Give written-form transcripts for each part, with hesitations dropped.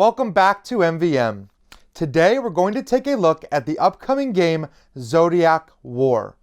Welcome back to MVM. Today we're going to take a look at the upcoming game Zodiac War.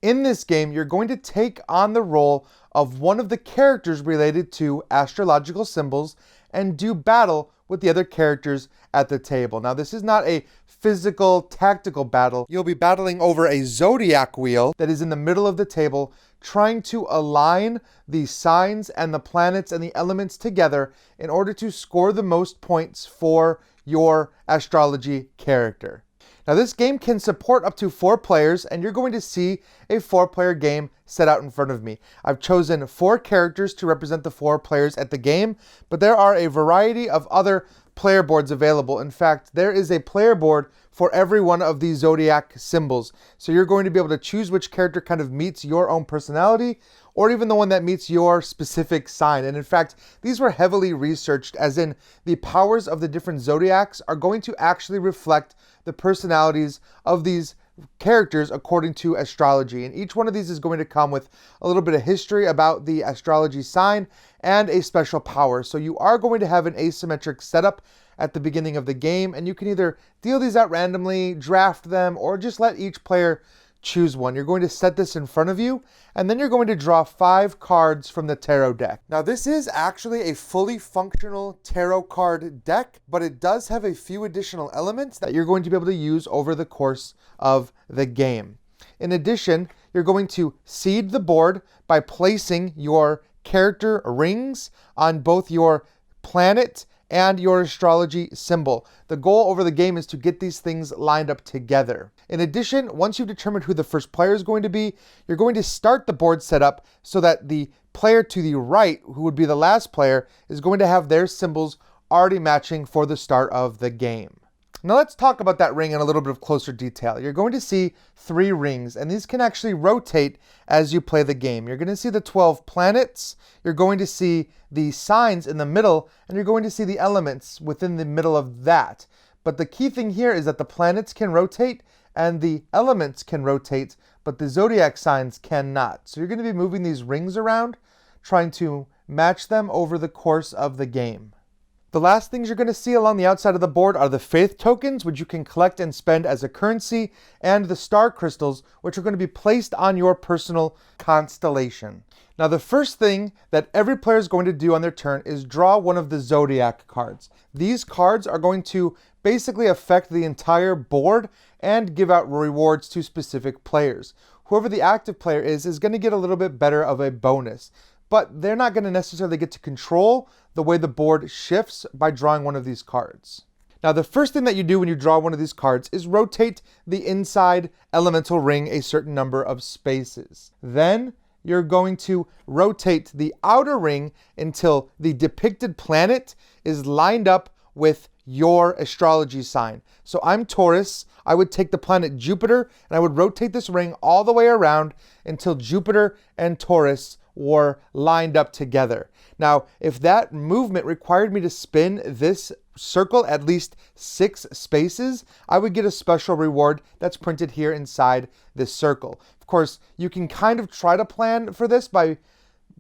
In this game, you're going to take on the role of one of the characters related to astrological symbols and do battle with the other characters at the table. Now, this is not a physical, tactical battle. You'll be battling over a zodiac wheel that is in the middle of the table, trying to align the signs and the planets and the elements together in order to score the most points for your astrology character. Now, this game can support up to 4 players, and you're going to see a 4-player game set out in front of me. I've chosen 4 characters to represent the 4 players at the game, but there are a variety of other player boards available. In fact, there is a player board for every one of these zodiac symbols. So you're going to be able to choose which character kind of meets your own personality, or even the one that meets your specific sign. And in fact, these were heavily researched, as in the powers of the different zodiacs are going to actually reflect the personalities of these characters according to astrology. And each one of these is going to come with a little bit of history about the astrology sign and a special power. So you are going to have an asymmetric setup at the beginning of the game, and you can either deal these out randomly, draft them, or just let each player choose one. You're going to set this in front of you, and then you're going to draw 5 cards from the tarot deck. Now, this is actually a fully functional tarot card deck, but it does have a few additional elements that you're going to be able to use over the course of the game. In addition, you're going to seed the board by placing your character rings on both your planet and your astrology symbol. The goal over the game is to get these things lined up together. In addition, once you've determined who the first player is going to be, you're going to start the board setup so that the player to the right, who would be the last player, is going to have their symbols already matching for the start of the game. Now let's talk about that ring in a little bit of closer detail. You're going to see 3 rings, and these can actually rotate as you play the game. You're going to see the 12 planets, you're going to see the signs in the middle, and you're going to see the elements within the middle of that. But the key thing here is that the planets can rotate and the elements can rotate, but the zodiac signs cannot. So you're going to be moving these rings around, trying to match them over the course of the game. The last things you're going to see along the outside of the board are the faith tokens, which you can collect and spend as a currency, and the star crystals, which are going to be placed on your personal constellation. Now, the first thing that every player is going to do on their turn is draw one of the zodiac cards. These cards are going to basically affect the entire board and give out rewards to specific players. Whoever the active player is going to get a little bit better of a bonus, but they're not going to necessarily get to control the way the board shifts by drawing one of these cards. Now, the first thing that you do when you draw one of these cards is rotate the inside elemental ring a certain number of spaces. Then you're going to rotate the outer ring until the depicted planet is lined up with your astrology sign. So I'm Taurus. I would take the planet Jupiter and I would rotate this ring all the way around until Jupiter and Taurus were lined up together. Now, if that movement required me to spin this circle at least 6 spaces, I would get a special reward that's printed here inside this circle. Of course, you can kind of try to plan for this by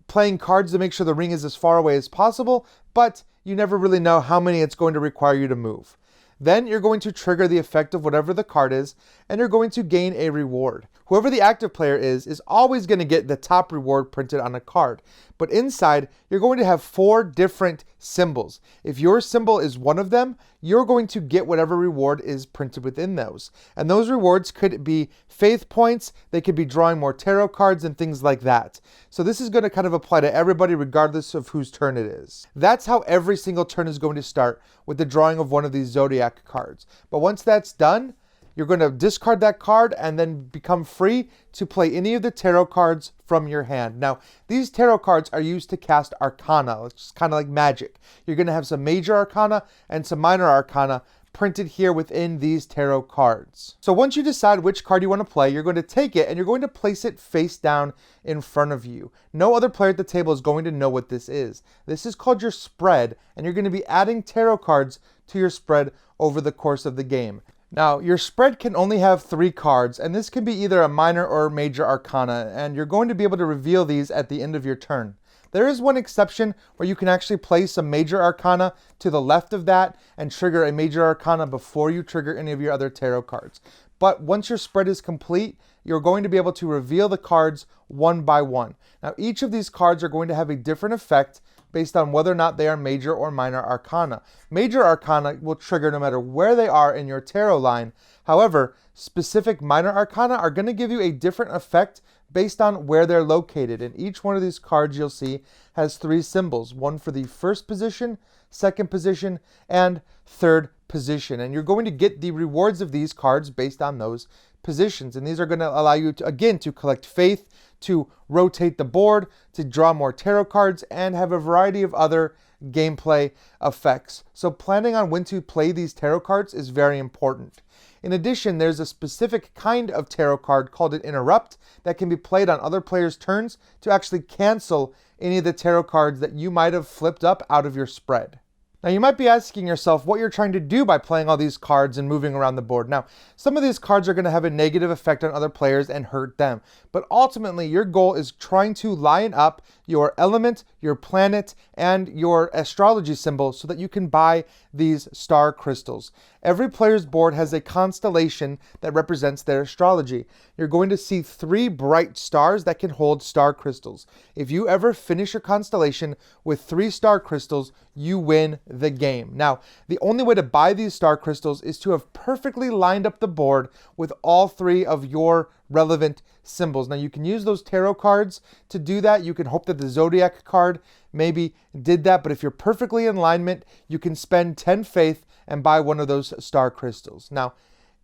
playing cards to make sure the ring is as far away as possible, but you never really know how many it's going to require you to move. Then you're going to trigger the effect of whatever the card is, and you're going to gain a reward. Whoever the active player is always going to get the top reward printed on a card. But inside, you're going to have 4 different symbols. If your symbol is one of them, you're going to get whatever reward is printed within those. And those rewards could be faith points, they could be drawing more tarot cards and things like that. So this is going to kind of apply to everybody regardless of whose turn it is. That's how every single turn is going to start, with the drawing of one of these zodiac cards. But once that's done, you're going to discard that card and then become free to play any of the tarot cards from your hand. Now, these tarot cards are used to cast ARCANA, which is kind of like magic. You're going to have some major ARCANA and some minor ARCANA printed here within these tarot cards. So once you decide which card you want to play, you're going to take it and you're going to place it face down in front of you. No other player at the table is going to know what this is. This is called your spread, and you're going to be adding tarot cards to your spread over the course of the game. Now, your spread can only have 3 cards, and this can be either a minor or major arcana, and you're going to be able to reveal these at the end of your turn. There is one exception where you can actually place a major arcana to the left of that and trigger a major arcana before you trigger any of your other tarot cards. But once your spread is complete, you're going to be able to reveal the cards one by one. Now, each of these cards are going to have a different effect based on whether or not they are major or minor arcana. Major arcana will trigger no matter where they are in your tarot line. However, specific minor arcana are going to give you a different effect based on where they're located. And each one of these cards you'll see has 3 symbols, one for the first position, second position, and third position. And you're going to get the rewards of these cards based on those positions. And these are going to allow you to, again, to collect faith, to rotate the board, to draw more tarot cards, and have a variety of other gameplay effects. So planning on when to play these tarot cards is very important. In addition, there's a specific kind of tarot card called an interrupt that can be played on other players' turns to actually cancel any of the tarot cards that you might have flipped up out of your spread. Now, you might be asking yourself what you're trying to do by playing all these cards and moving around the board. Now, some of these cards are going to have a negative effect on other players and hurt them. But ultimately, your goal is trying to line up your element, your planet, and your astrology symbol so that you can buy these star crystals. Every player's board has a constellation that represents their astrology. You're going to see 3 bright stars that can hold star crystals. If you ever finish your constellation with 3 star crystals, you win the game. Now, the only way to buy these star crystals is to have perfectly lined up the board with all 3 of your relevant symbols. Now, you can use those tarot cards to do that. You can hope that the Zodiac card maybe did that, but if you're perfectly in alignment, you can spend 10 faith and buy one of those star crystals. Now,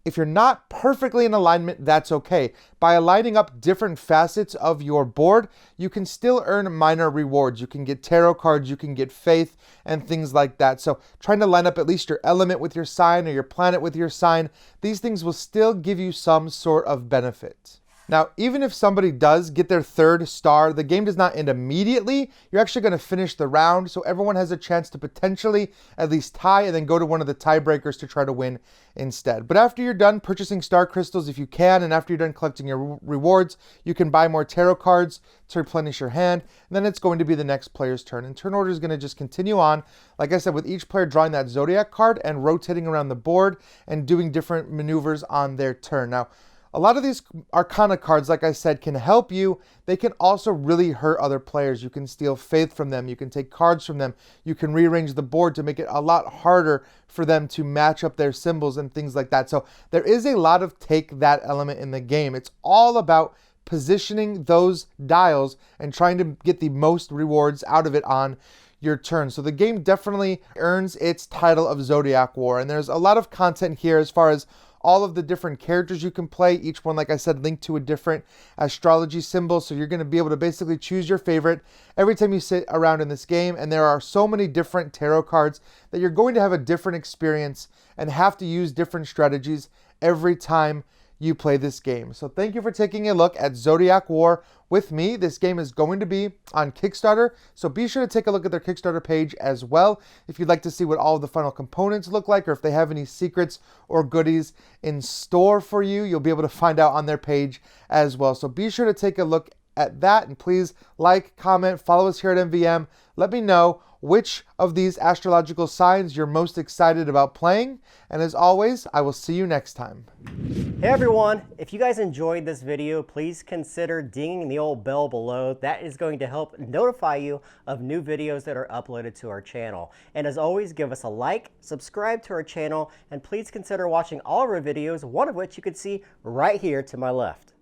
if you're not perfectly in alignment, that's okay. By lining up different facets of your board, you can still earn minor rewards. You can get tarot cards, you can get faith, and things like that. So trying to line up at least your element with your sign or your planet with your sign, these things will still give you some sort of benefit. Now, even if somebody does get their 3rd star, the game does not end immediately. You're actually going to finish the round, so everyone has a chance to potentially at least tie and then go to one of the tiebreakers to try to win instead. But after you're done purchasing star crystals, if you can, and after you're done collecting your rewards, you can buy more tarot cards to replenish your hand, and then it's going to be the next player's turn. And turn order is going to just continue on, like I said, with each player drawing that Zodiac card and rotating around the board and doing different maneuvers on their turn. Now, a lot of these Arcana cards, like I said, can help you. They can also really hurt other players. You can steal faith from them. You can take cards from them. You can rearrange the board to make it a lot harder for them to match up their symbols and things like that. So there is a lot of take that element in the game. It's all about positioning those dials and trying to get the most rewards out of it on your turn. So the game definitely earns its title of Zodiac War. And there's a lot of content here as far as all of the different characters you can play. Each one, like I said, linked to a different astrology symbol. So you're going to be able to basically choose your favorite every time you sit around in this game. And there are so many different tarot cards that you're going to have a different experience and have to use different strategies every time you play this game. So thank you for taking a look at Zodiac War with me. This game is going to be on Kickstarter, so be sure to take a look at their Kickstarter page as well if you'd like to see what all of the final components look like, or if they have any secrets or goodies in store for you, you'll be able to find out on their page as well. So be sure to take a look at that, and please like, comment, follow us here at MVM. Let me know which of these astrological signs you're most excited about playing. And as always, I will see you next time. Hey everyone, if you guys enjoyed this video, please consider dinging the old bell below. That is going to help notify you of new videos that are uploaded to our channel. And as always, give us a like, subscribe to our channel, and please consider watching all of our videos, one of which you can see right here to my left.